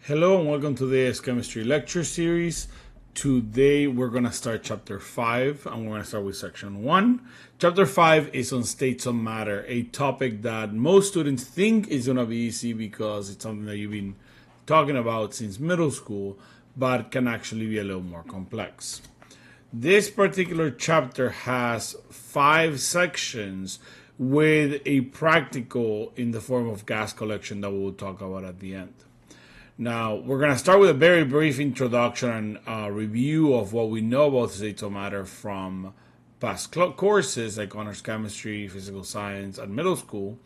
Hello and welcome to the AICE Chemistry lecture series. Today we're going to start chapter 5 and we're going to start with section 1. Chapter 5 is on states of matter, a topic that most students think is going to be easy because it's something that you've been talking about since middle school, but can actually be a little more complex. This particular chapter has 5 sections with a practical in the form of gas collection that we'll talk about at the end. Now, we're going to start with a very brief introduction and review of what we know about states of matter from past courses like honors chemistry, physical science, and middle school.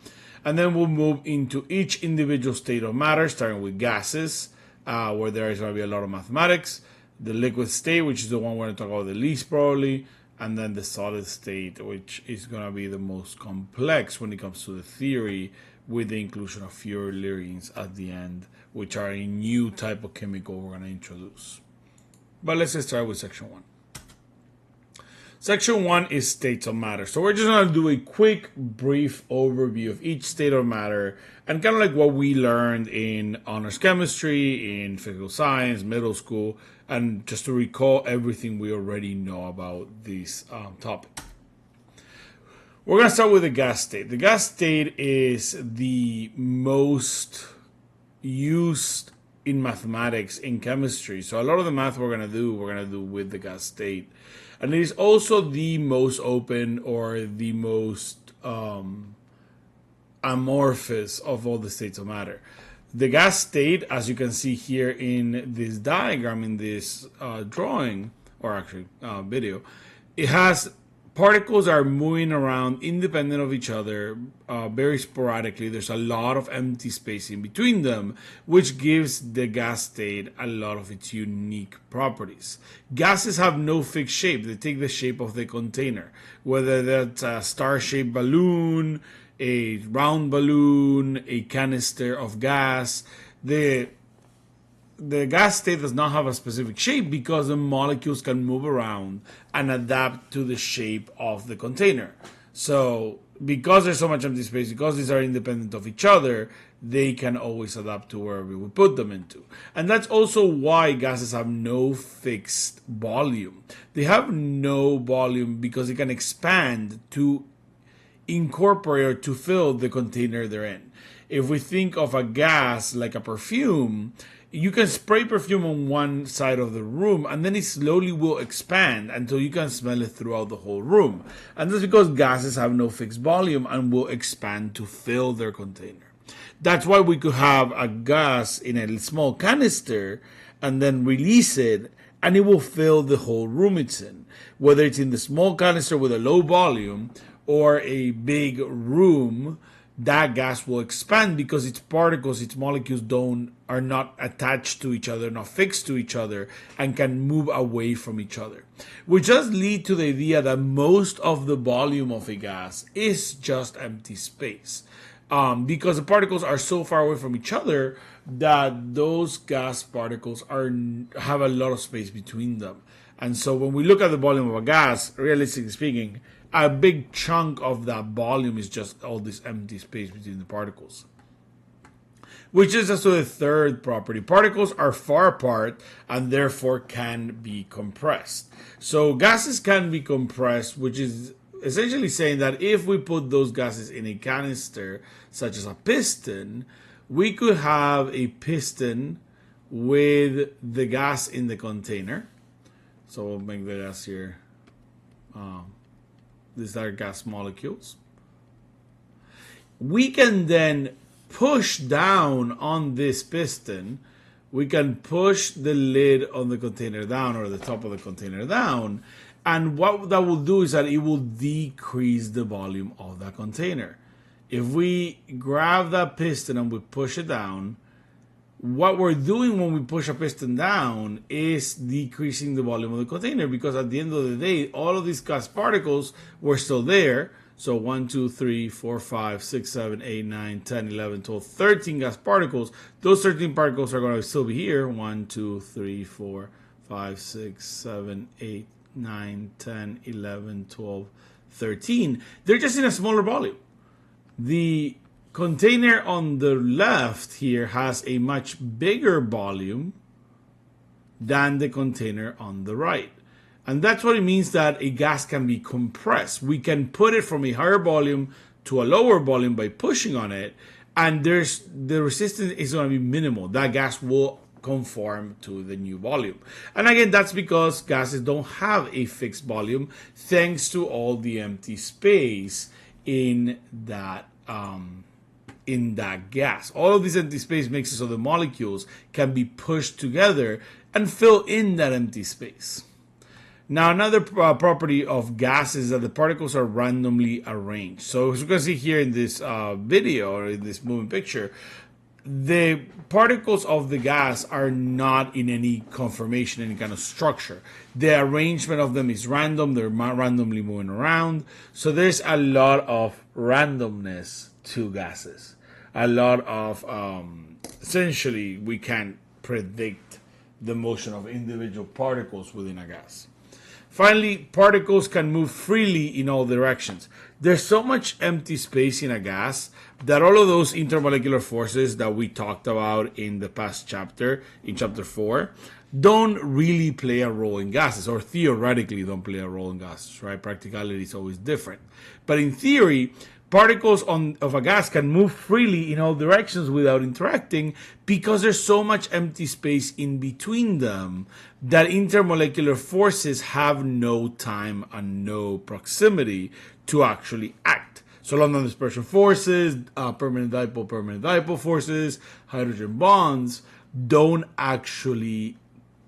And then we'll move into each individual state of matter, starting with gases, where there is going to be a lot of mathematics, the liquid state, which is the one we're going to talk about the least probably, and then the solid state, which is going to be the most complex when it comes to the theory, with the inclusion of fluorines at the end, which are a new type of chemical we're going to introduce. But let's just start with section 1. Section 1 is states of matter. So we're just going to do a quick, brief overview of each state of matter and kind of like what we learned in honors chemistry, in physical science, middle school, and just to recall everything we already know about this topic. We're going to start with the gas state. The gas state is the most used in mathematics, in chemistry. So a lot of the math we're going to do with the gas state. And it is also the most open or the most amorphous of all the states of matter. The gas state, as you can see here in this diagram, in this drawing, or actually video, it has particles are moving around independent of each other very sporadically. There's a lot of empty space in between them, which gives the gas state a lot of its unique properties. Gases have no fixed shape. They take the shape of the container, whether that's a star-shaped balloon, a round balloon, a canister of gas. The gas state does not have a specific shape because the molecules can move around and adapt to the shape of the container. So because there's so much empty space, because these are independent of each other, they can always adapt to wherever we put them into. And that's also why gases have no fixed volume. They have no volume because they can expand to incorporate or to fill the container they're in. If we think of a gas like a perfume, you can spray perfume on one side of the room and then it slowly will expand until you can smell it throughout the whole room. And that's because gases have no fixed volume and will expand to fill their container. That's why we could have a gas in a small canister and then release it and it will fill the whole room it's in. Whether it's in the small canister with a low volume or a big room, that gas will expand because its particles, its molecules are not attached to each other, not fixed to each other, and can move away from each other. Which does lead to the idea that most of the volume of a gas is just empty space. Because the particles are so far away from each other that those gas particles have a lot of space between them. And so when we look at the volume of a gas, realistically speaking, a big chunk of that volume is just all this empty space between the particles. Which is also the third property. Particles are far apart and therefore can be compressed. So gases can be compressed, which is essentially saying that if we put those gases in a canister, such as a piston, we could have a piston with the gas in the container. So we'll make the gas here. These are gas molecules. We can then push down on this piston. We can push the lid on the container down or the top of the container down. And what that will do is that it will decrease the volume of that container. If we grab that piston and we push it down, what we're doing when we push a piston down is decreasing the volume of the container, because at the end of the day, all of these gas particles were still there. So 1, 2, 3, 4, 5, 6, 7, 8, 9, 10, 11, 12, 13 gas particles. Those 13 particles are going to still be here. 1, 2, 3, 4, 5, 6, 7, 8, 9, 10, 11, 12, 13. They're just in a smaller volume. The container on the left here has a much bigger volume than the container on the right. And that's what it means that a gas can be compressed. We can put it from a higher volume to a lower volume by pushing on it, and the resistance is going to be minimal. That gas will conform to the new volume. And again, that's because gases don't have a fixed volume thanks to all the empty space in that gas. All of this empty space makes it so the molecules can be pushed together and fill in that empty space. Now, another property of gas is that the particles are randomly arranged. So as you can see here in this video, or in this moving picture, the particles of the gas are not in any conformation, any kind of structure. The arrangement of them is random. They're randomly moving around. So there's a lot of randomness to gases. A lot of, essentially, we can't predict the motion of individual particles within a gas. Finally, particles can move freely in all directions. There's so much empty space in a gas that all of those intermolecular forces that we talked about in the past chapter, in chapter 4, don't really play a role in gases, or theoretically don't play a role in gases, right? Practicality is always different. But in theory, particles of a gas can move freely in all directions without interacting because there's so much empty space in between them that intermolecular forces have no time and no proximity to actually act. So London dispersion forces, permanent dipole forces, hydrogen bonds don't actually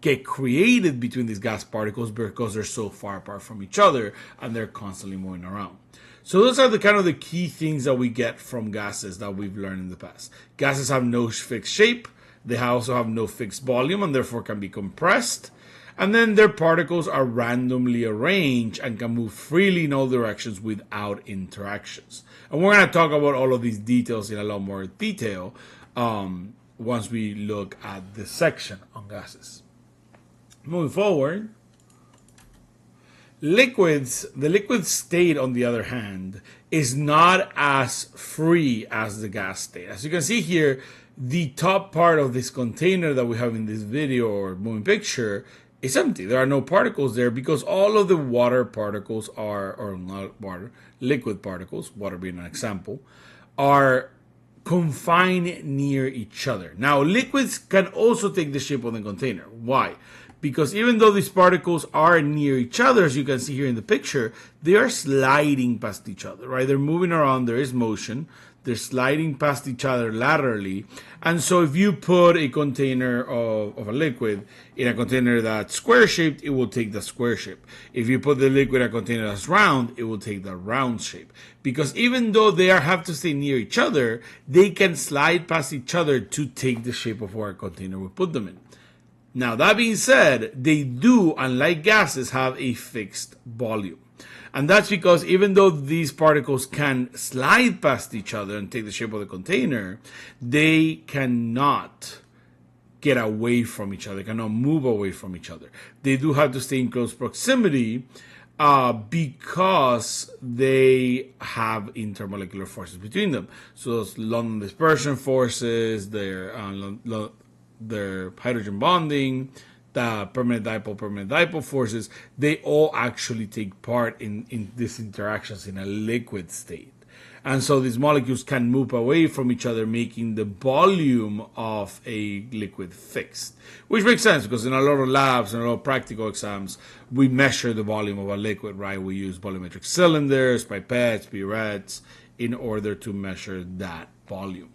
get created between these gas particles because they're so far apart from each other and they're constantly moving around. So those are the key things that we get from gases that we've learned in the past. Gases have no fixed shape. They also have no fixed volume and therefore can be compressed. And then their particles are randomly arranged and can move freely in all directions without interactions. And we're going to talk about all of these details in a lot more detail once we look at this section on gases. Moving forward. Liquids, the liquid state, on the other hand, is not as free as the gas state. As you can see here, the top part of this container that we have in this video or moving picture is empty. There are no particles there because all of the water particles or not water, liquid particles, water being an example, are confined near each other. Now, liquids can also take the shape of the container. Why? Because even though these particles are near each other, as you can see here in the picture, they are sliding past each other, right? They're moving around, there is motion, they're sliding past each other laterally. And so if you put a container of a liquid in a container that's square-shaped, it will take the square shape. If you put the liquid in a container that's round, it will take the round shape. Because even though they have to stay near each other, they can slide past each other to take the shape of where a container will put them in. Now, that being said, they do, unlike gases, have a fixed volume. And that's because even though these particles can slide past each other and take the shape of the container, they cannot get away from each other, cannot move away from each other. They do have to stay in close proximity because they have intermolecular forces between them. So those London dispersion forces, their hydrogen bonding, the permanent dipole forces, they all actually take part in these interactions in a liquid state. And so these molecules can move away from each other, making the volume of a liquid fixed. Which makes sense because in a lot of labs and a lot of practical exams, we measure the volume of a liquid, right? We use volumetric cylinders, pipettes, pirettes, in order to measure that volume.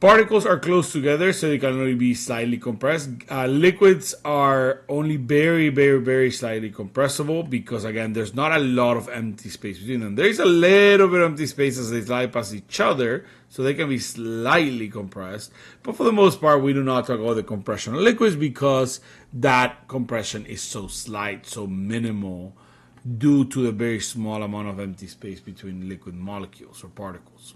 Particles are close together, so they can only be slightly compressed. Liquids are only very, very, very slightly compressible because, again, there's not a lot of empty space between them. There is a little bit of empty space as they slide past each other, so they can be slightly compressed. But for the most part, we do not talk about the compression of liquids because that compression is so slight, so minimal, due to the very small amount of empty space between liquid molecules or particles.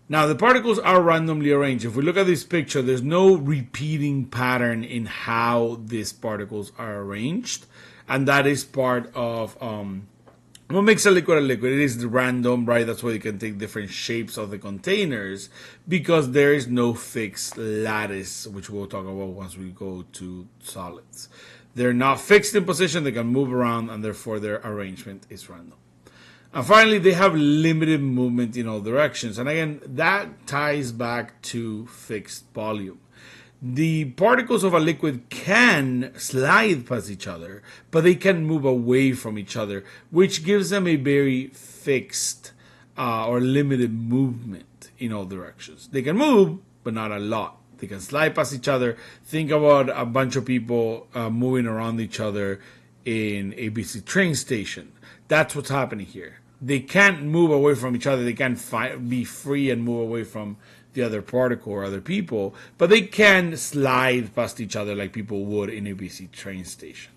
Now, the particles are randomly arranged. If we look at this picture, there's no repeating pattern in how these particles are arranged. And that is part of What makes a liquid? It is random, right? That's why you can take different shapes of the containers, because there is no fixed lattice, which we'll talk about once we go to solids. They're not fixed in position, they can move around, and therefore their arrangement is random. And finally, they have limited movement in all directions. And again, that ties back to fixed volume. The particles of a liquid can slide past each other, but they can move away from each other, which gives them a very fixed or limited movement in all directions. They can move, but not a lot. They can slide past each other. Think about a bunch of people moving around each other in a busy train station. That's what's happening here. They can't move away from each other. They can't be free and move away from the other particle or other people, but they can slide past each other like people would in a busy train station.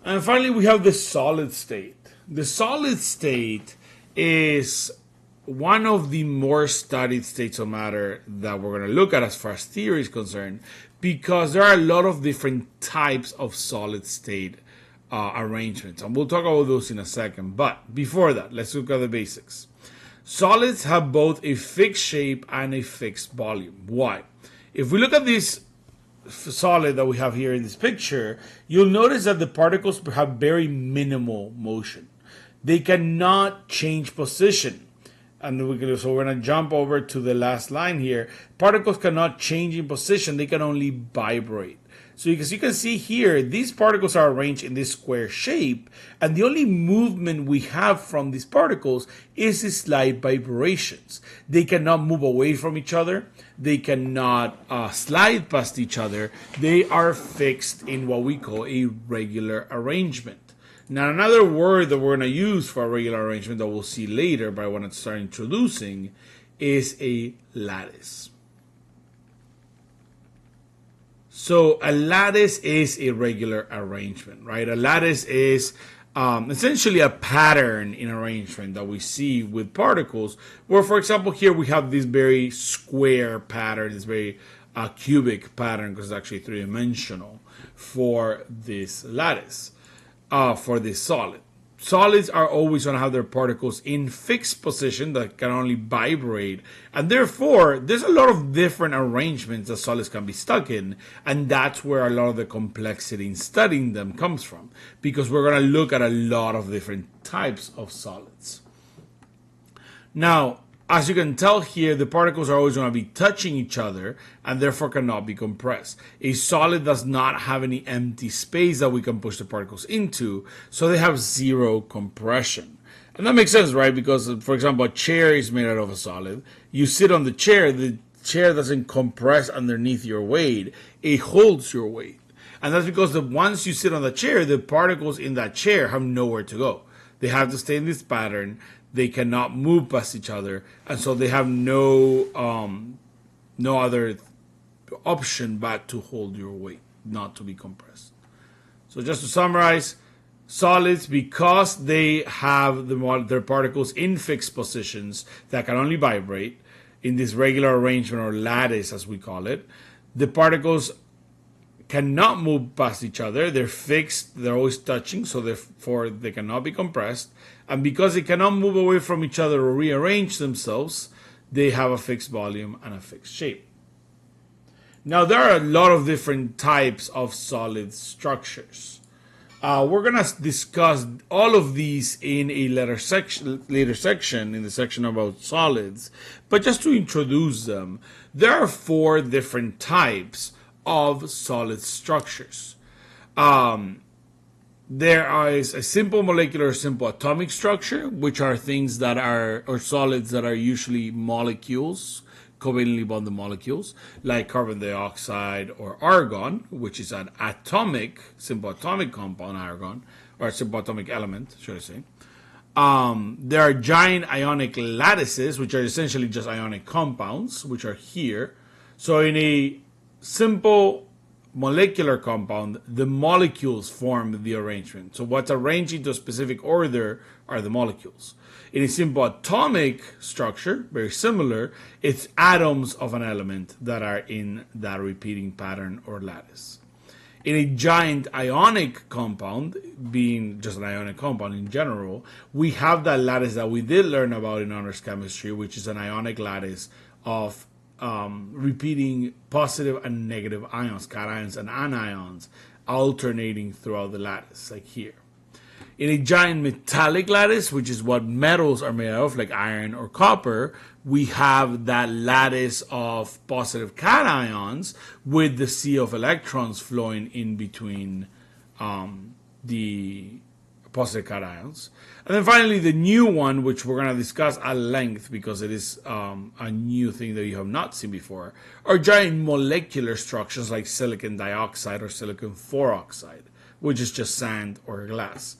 And finally, we have the solid state. The solid state is one of the more studied states of matter that we're going to look at as far as theory is concerned, because there are a lot of different types of solid state arrangements, and we'll talk about those in a second. But before that, let's look at the basics. Solids have both a fixed shape and a fixed volume. Why? If we look at this solid that we have here in this picture, you'll notice that the particles have very minimal motion. They cannot change position. And so we're going to jump over to the last line here. Particles cannot change in position. They can only vibrate. So as you can see here, these particles are arranged in this square shape, and the only movement we have from these particles is slight vibrations. They cannot move away from each other. They cannot slide past each other. They are fixed in what we call a regular arrangement. Now, another word that we're going to use for a regular arrangement that we'll see later, but I want to start introducing, is a lattice. So a lattice is a regular arrangement, right? A lattice is essentially a pattern in arrangement that we see with particles, where, for example, here we have this very square pattern, this very cubic pattern, because it's actually three-dimensional for this lattice, for this solid. Solids are always going to have their particles in fixed position that can only vibrate, and therefore there's a lot of different arrangements that solids can be stuck in, and that's where a lot of the complexity in studying them comes from, because we're going to look at a lot of different types of solids. Now, as you can tell here, the particles are always going to be touching each other and therefore cannot be compressed. A solid does not have any empty space that we can push the particles into, so they have zero compression. And that makes sense, right? Because, for example, a chair is made out of a solid. You sit on the chair doesn't compress underneath your weight, it holds your weight. And that's because once you sit on the chair, the particles in that chair have nowhere to go. They have to stay in this pattern. They cannot move past each other, and so they have no other option but to hold your weight, not to be compressed. So just to summarize, solids, because they have their particles in fixed positions that can only vibrate in this regular arrangement or lattice, as we call it, the particles cannot move past each other. They're fixed. They're always touching, so therefore they cannot be compressed. And because they cannot move away from each other or rearrange themselves, they have a fixed volume and a fixed shape. Now, there are a lot of different types of solid structures. We're going to discuss all of these in a later section, in the section about solids. But just to introduce them, there are 4 different types of solid structures. There is a simple molecular, simple atomic structure, which are things that are, or solids that are usually molecules, covalently bonded molecules, like carbon dioxide or argon, which is an atomic, simple atomic compound, argon, or simple atomic element, should I say. There are giant ionic lattices, which are essentially just ionic compounds, which are here. So in a simple molecular compound, the molecules form the arrangement. So what's arranged into a specific order are the molecules. In a simple atomic structure, very similar, it's atoms of an element that are in that repeating pattern or lattice. In a giant ionic compound, being just an ionic compound in general, we have that lattice that we did learn about in honors chemistry, which is an ionic lattice of repeating positive and negative ions, cations and anions, alternating throughout the lattice, like here. In a giant metallic lattice, which is what metals are made of, like iron or copper, we have that lattice of positive cations with the sea of electrons flowing in between the positive cations. And then finally, the new one, which we're going to discuss at length because it is a new thing that you have not seen before, are giant molecular structures like silicon dioxide or silicon dioxide, which is just sand or glass.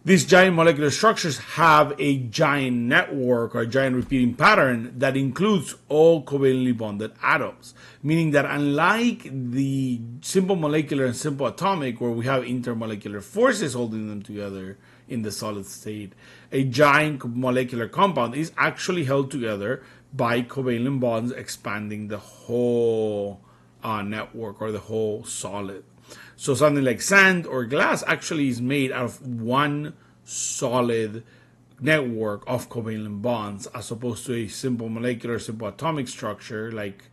These giant molecular structures have a giant network or a giant repeating pattern that includes all covalently bonded atoms, meaning that unlike the simple molecular and simple atomic, where we have intermolecular forces holding them together in the solid state, a giant molecular compound is actually held together by covalent bonds expanding the whole network or the whole solid. So something like sand or glass actually is made out of one solid network of covalent bonds, as opposed to a simple molecular, simple atomic structure like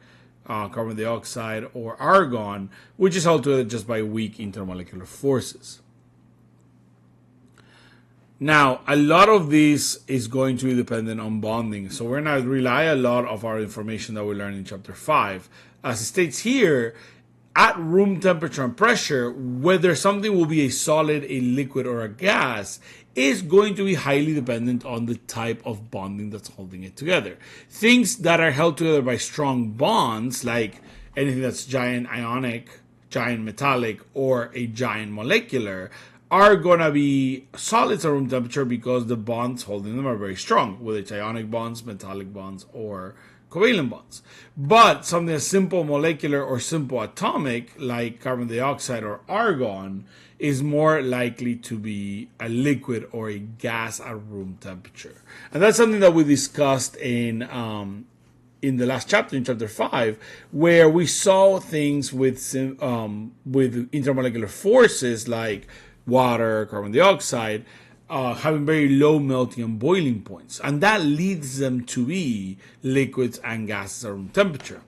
carbon dioxide or argon, which is held together just by weak intermolecular forces. Now, a lot of this is going to be dependent on bonding, so we're going to rely a lot of our information that we learned in chapter 5. As it states here, at room temperature and pressure, whether something will be a solid, a liquid, or a gas is going to be highly dependent on the type of bonding that's holding it together. Things that are held together by strong bonds, like anything that's giant ionic, giant metallic, or a giant molecular, are going to be solids at room temperature because the bonds holding them are very strong, whether it's ionic bonds, metallic bonds, or covalent bonds. But something that's simple molecular or simple atomic, like carbon dioxide or argon, is more likely to be a liquid or a gas at room temperature. And that's something that we discussed in the last chapter, in chapter 5, where we saw things with intermolecular forces like water, carbon dioxide, having very low melting and boiling points. And that leads them to be liquids and gases at room temperature.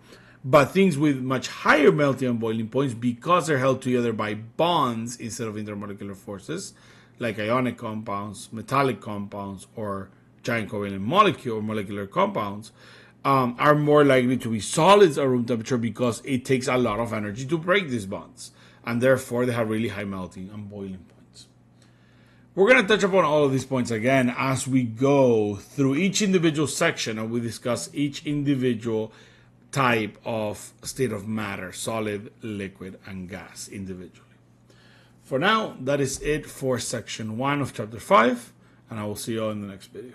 But things with much higher melting and boiling points, because they're held together by bonds instead of intermolecular forces, like ionic compounds, metallic compounds, or giant covalent molecular compounds, are more likely to be solids at room temperature because it takes a lot of energy to break these bonds. And therefore, they have really high melting and boiling points. We're going to touch upon all of these points again as we go through each individual section and we discuss each individual type of state of matter, solid, liquid, and gas individually. For now, that is it for section 1 of chapter 5, and I will see you all in the next video.